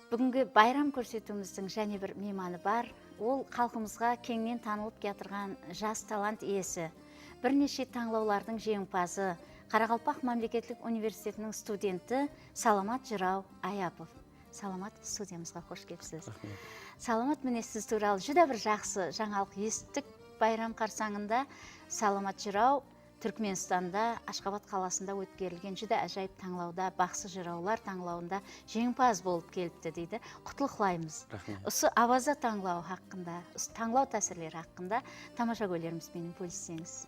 Бүгінгі байрам көрсетуіміздің және бір мейманы бар. Ол халқымызға кеңінен танылып кетірген жас талант иесі. Бірнеше таңлаулардың жеңімпазы, Қарақалпақ мемлекеттік университетінің студенті Саламат Жырау Аяпов. Саламат, студиямызға қош келіпсіз. Саламат, міне сіз туралы жүдә бір жақсы жаңалық естік. Байрам қарсаңында Саламат Жырау Түркменстанда, Ашқабат қаласында өткерілген жүдә әжайып таңлауда, бақсы жыраулар таңлауында жеңімпаз болып келіпті дейді. Құтлықлаймыз. Осы аваза таңлау хақында, таңлау тәсірлері хақында тамаша көйлерімізбен бөліссеңіз.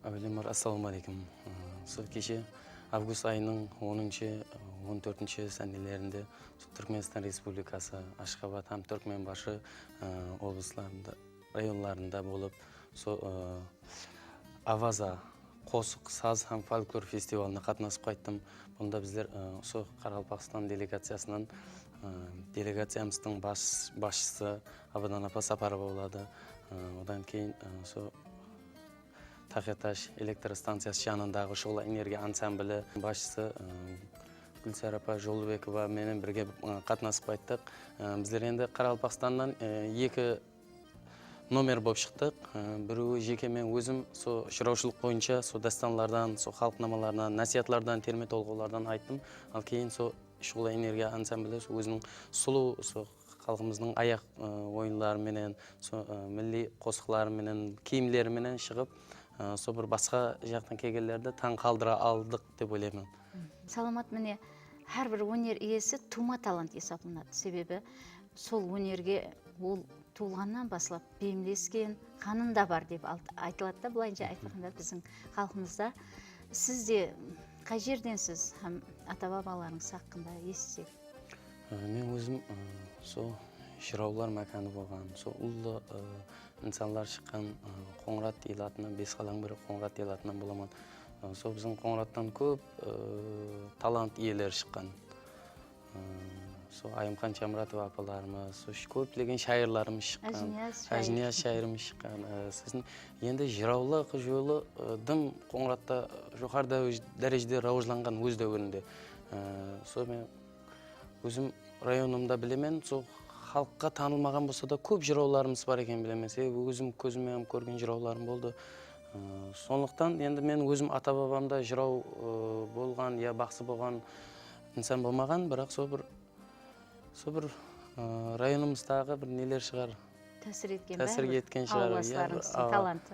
Әуелемар, ассалаумалейкум. Сол кеше август айының 10-14 сәнелерінде Түркменстан Республикасы Ашқабат һәм Түркменбашы облыстарында, районларында болып, Аваза қосық саз һәм фольклор фестивалына қатынасып қайттым. Бұнда біздер Қарақалпақстан делегациясынан делегациямыздың басшысы Абадан апа Сапарова болады. Одан кейін Тақияташ электростанциясы жанындағы шұғыла энергия ансамблі басшысы Гүлсара апа Жолдыбекова менен бірге қатынасып қайттық. Біздер енді Қарақалпақстаннан екі номер болып шықтық. Біреуі жеке мен өзім жыраушылық бойынша дастанлардан, халықнамалардан, насихатлардан, терме толғаулардан айттым. Ал кейін шұғыла энергия ансамблі өзінің сұлу халқымыздың аяқ ойынларыменен, милли қосықларыменен, киімлеріменен шығып, бір басқа жақтан келгендерді таң қалдыра алдық деп ойлаймын. Саламат, міне әрбір өнер иесі тума талант есептелінеді. Себебі сол өнерге ол туылғаннан басылап бейімдескен қанында бар деп айтылады да, былайынша айтқанда біздің халқымызда. Сіз де қай жерденсіз һәм ата-бабаларыңыз хақында естісек? Мен өзім жыраулар мәканы болған, ұлы инсанлар шыққан Қоңырат елатынан, Бесқалаң бірі Қоңырат елатынан боламын. Біздің Қоңыраттан көп талант иелері шыққан. Айымқан Чамратова апаларымыз, көптеген шайырларымыз шыққан, Әжнияз шайырымыз шыққан. Сіздің енді жыраулық жолы дым Қоңыратта жоғарда дәрежеде рауыжланған өз дәуірінде. Мен өзім районымда білемен, халыққа танылмаған болса да көп жырауларымыз бар екен білемен. Себебі өзім көзіммен көрген жырауларым болды. Сондықтан енді мен өзім ата-бабамда жырау болған, я бақсы болған инсан болмаған, бірақ бір районымыздағы бір нелер шығар. Тәсір еткен шығар. Ауласларыңыздың таланты.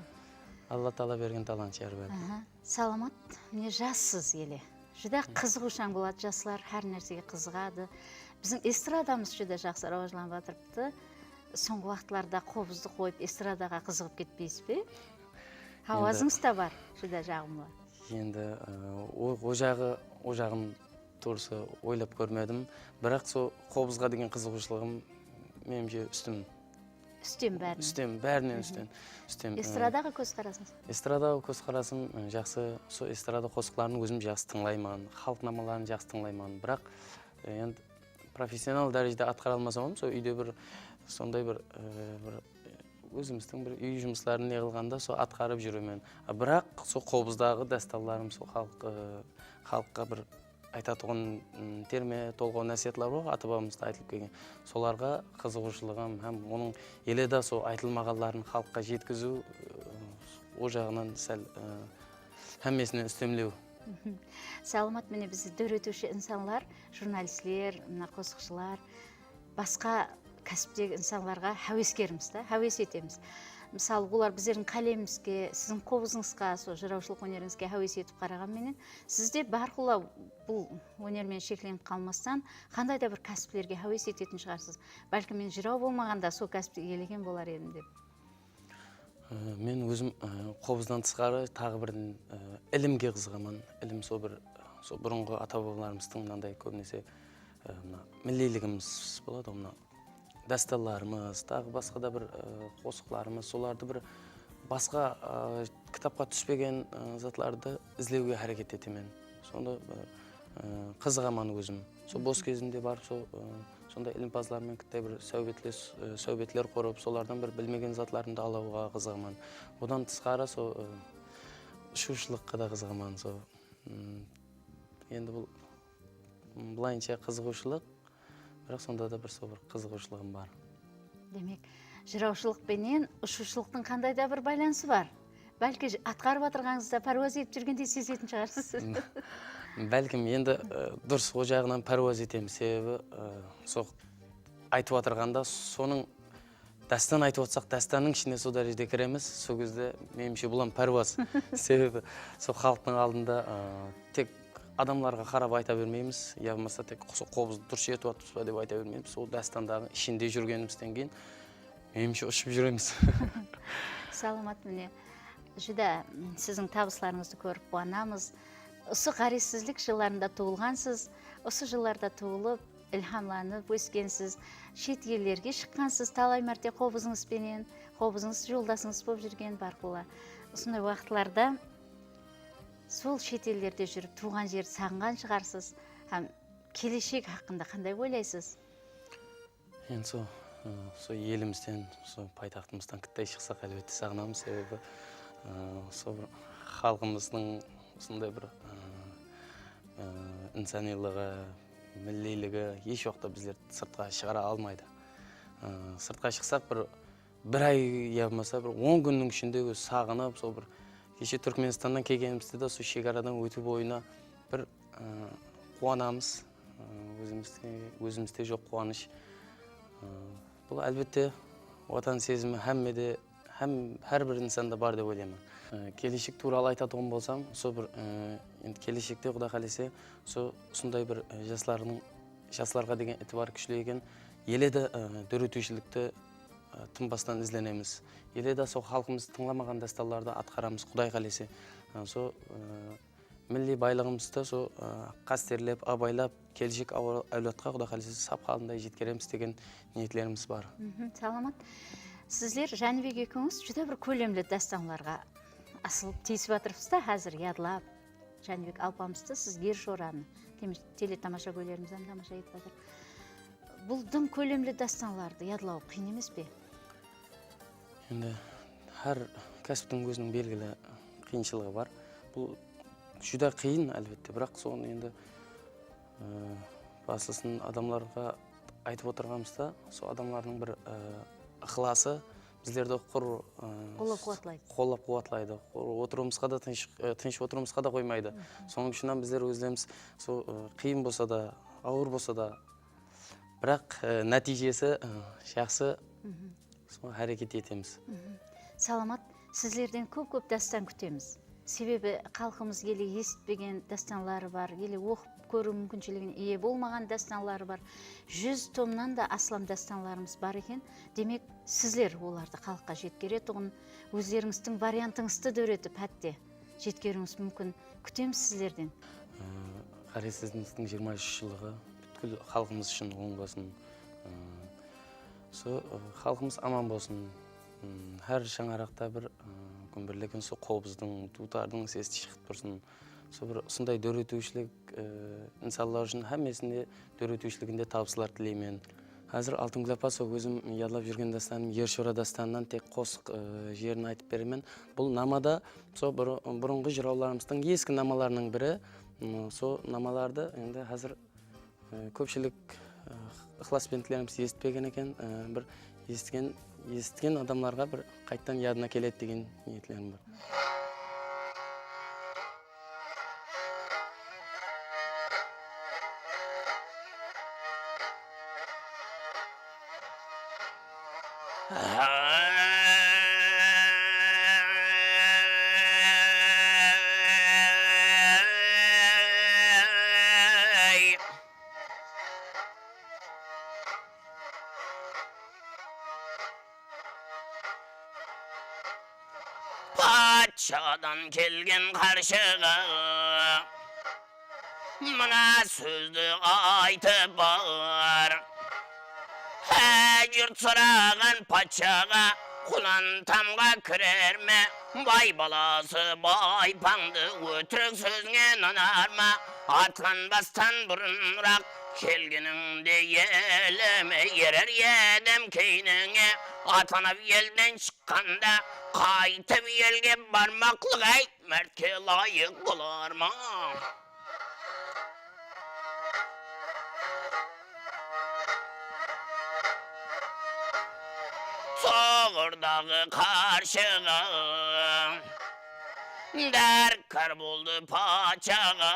Алла тағала берген талант шығар бәрі. Саламат, міне жассыз еле. Жүдә қызығушаң болады, жасылар әр нәрсеге қызығады. Біздің эстрадамыз жүдә жақсы рауажланып жатырыпты. Соңғы уақытларда қобызды қойып эстрадаға қызығып кетпейсіз бе? Ауазыңыз да бар, жүдә жағымлы. Енді о жағын турсы ойлап көрмедім, бірақ қобызға деген қызығушылығым менімше бәрінен үстем. Эстрадаға көз қарасыңыз? Эстрадаға көз қарасым жақсы, эстрада қосықларын өзім жақсы тыңлаймын, халықнамаларын жақсы тыңлаймын. Бірақ енді профессионал дәрежеде атқара алмасам, үйде сондай бір өзіміздің бір үй жұмысларын неғылғанда атқарып жүрумен. Бірақ қобыздағы дәсталарым халыққа бір айтатұғын терме толғау нәсиетлер бар, ата-бабамызда айтылып келген. Соларға қызығушылығым һәм оның еледа айтылмағандарын халыққа жеткізу, о жағынан сәл һәммесінен үстемлеу. Саламат, міне бізді дөретуші инсанлар, журналистлер, қосықшылар, басқа кәсіптегі инсанларға хәуескеріміз, хәуес етеміз. Мысалы, олар біздердің қалемімізге, сіздің қобызыңызға, жыраушылық өнеріңізге хәуес етіп қараған менен, сізде барқұла бұл өнермен шекленіп қалмастан, қандай да бір кәсіплерге хәуес ететін шығарсыз. Бәлкім мен жырау болмағанда сол кәсіпті елеген болар едім деп. Мен өзім қобыздан тысқары тағы бір ілімге қызығамын. Ілім бұрынғы ата-бабаларымыздың мынандай көбінесе миллилігіміз болады, дәсталарымыз, тағы басқа да бір қосықларымыз, соларды бір басқа кітапқа түспеген затларды ізлеуге әрекет етемен. Сонда қызығаман өзім. Бос кезімде барып, сонда ілімпазлармен кіттай бір сәубетлер қорып, солардан бір білмеген затларымды алауға қызығаман. Одан тысқары ұшушылыққа да қызығаман. Енді бұл бұлайынша қызығушылық бірақ сонда да бір сол бір қызығушылығым бар. Демек, жыраушылық пенен ұшушылықтың қандай да бір байланысы бар. Бәлкі атқарып отырғаныңызда паруаз етіп жүргенде сезетін шығарсыз. Бәлкім енді дұрыс о жағынан паруаз етемін, себебі сол айтып отырғанда соның дастан айтып отырсақ, дастанның ішіне сол дәрежеде кіреміз. Сол кезде меніңше бұл паруаз. Себебі сол халықтың алдында тек адамларға қарап айта бермейміз, я болмаса тек қобызды дұрыс етіп жатырмыз ба деп айта бермейміз. Сол дастандағы ішінде жүргенімізден кейін меніңше ұшып жүреміз. Саламат, міне, жүдә сіздің табысларыңызды көріп қуанамыз. Осы ғаризсіздік жылдарында туылғансыз, осы жылдарда туылып, ilhamlanып өскенсіз, шет елдерге шыққансыз, талай мәрте қобызыңызбенен, қобызыңыз жолдасыңыз болып жүрген барқылы. Осындай уақытларда сол шет елдерде жүріп, туған жерді сағынған шығарсыз. Келешек хақында қандай ойлайсыз? Енді сол елімізден, сол пайтақтымыздан кіттай шықсақ әлбетте сағынамыз, себебі сол халқымыздың осындай бір инсанилығы, миллилігі еш уақытта біздер сыртқа шығара алмайды. Сыртқа шықсақ бір ай я болмаса 10 күннің ішінде сағынып, сол бір кеше Түркменстаннан келгенімізде де сол шекарадан өту бойына бір қуанамыз. Өзімізде жоқ қуаныш. Бұл әлбетте отан сезімі әрбір инсанда бар деп ойлаймын. Келешек туралы айтатын болсам, сол бір келешекте Құда қаласа, сондай бір жастарға деген ітібар күшлі екен, еледі дөретушілікті тынбастан ізленеміз. Еледі сол халқымыз тыңламаған дасталарды атқарамыз, Құдай қаласа. Сол милли байлығымызды сол қастерлеп, абайлап, келешек әулетқа Құда қаласа сап қалындай жеткереміз деген ниетлеріміз бар. Саламат. Сіздер Жәнібек екеуіңіз жүдә бір көлемлі дастанларға асылып тиісіп жатырсызда, қазір ядлап. Жәнібек алпамысты, сіз Ершораны, телетамаша көйлерімізден тамаша етіп жатыр. Бұл дым көлемлі дастанларды ядлау қиын емес пе? Енді әр кәсіптің өзінің белгілі қиыншылығы бар. Бұл жүдә қиын әлбетте, бірақ соны енді басылсын адамларға айтып отырғанымызда, сол адамлардың бір ықыласы біздерді қолап қуатлайды. Отыруымызға да тыныш отыруымызға да қоймайды. Соның үшінен біздер өзіміз қиын болса да, ауыр болса да, бірақ нәтижесі жақсы әрекет етеміз. Саламат, сіздерден көп дастан күтеміз. Себебі халқымыз еле естпеген дастанлары бар, еле оқып көру мүмкіншілігіне ие болмаған дастанлары бар. 100 томнан да аслам дастанларымыз бар екен. Демек, сіздер оларды халыққа жеткеретұғын, өздеріңіздің вариантыңызды дөретіп, әтте жеткеруіңіз мүмкін. Күтеміз сіздерден. Ғаризсіздіктің 23 жылығы бүткіл халқымыз үшін оң болсын. Халқымыз аман болсын. Әр шаңарақта бір күнбірлеген қобыздың, тутардың сесті шығып тұрсын. Сондай дөретушілік инсаллар үшін әмесінде дөретушілігінде табысылар тілеймен. Қазір Алтынгүл апа өзім ядлап жүрген дастаным Ершора дастанынан тек қосық жерін айтып беремен. Бұл намада бұрынғы жырауларымыздың ескі намаларының бірі. Сол намаларды енді қазір көпшілік ықыласпентілеріміз естпеген екен. Бір естіген адамларға бір қайттан ядына келеді деген ниетлерім бар. Патшадан келген қаршыға мына сөзді айтып бар. Жұрт сұраған патшаға құлан тамға кірер ме? Бай баласы байпаңды өтірік сөзінен ұнар ма? Атқанбастан бұрынырақ келгеніңде еліме ерер едім кейніңе. Атанып елден шыққанда қайтып елге бармақлық айт, мәртке лайық болар ма? бауырдағы қаршыға, дәркар болды патшаға.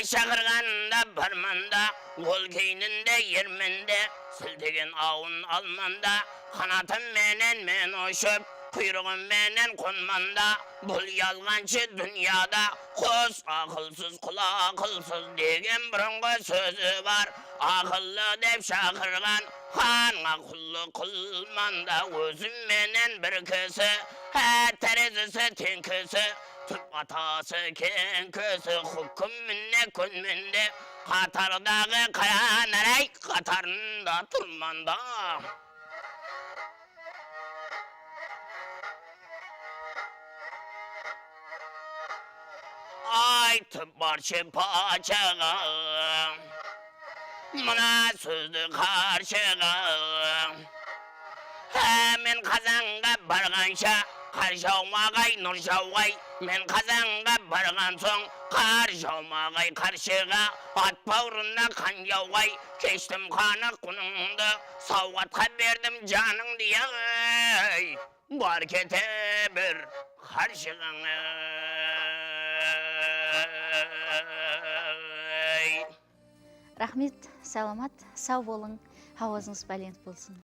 Шақырғанда барманда, ол кейнінде ермінде, сілтеген ауын алманда, қанатым менен мен ұшып, құйрығым менен қонманда, бұл ялғаншы дүнияда, құс ақылсыз құл ақылсыз деген бұрынғы сөзі бар. Ақылlı деп шақырған ханға құллық қылманда, өзім менен бір кісі, тәрізісі тең кісі, түп атасы кен көзі, хүкіміне көнменде, қатардағы қара нәрай қатарында тұрманда. Айтып баршы патшаға, мына сөзді қаршыға. Мен Қазанға барғанша, қар жаумағай, нұр жауғай. Мен Қазанға барған соң, қар жаумағай қаршыға. Ат бауырына қан жауғай, кештім қаны құныңды, сауғатқа бердім жаныңды яғай. Бар кете бір қаршығаңа. Рахмет, саламат, сау болың, ауазыңыз бәлент болсын.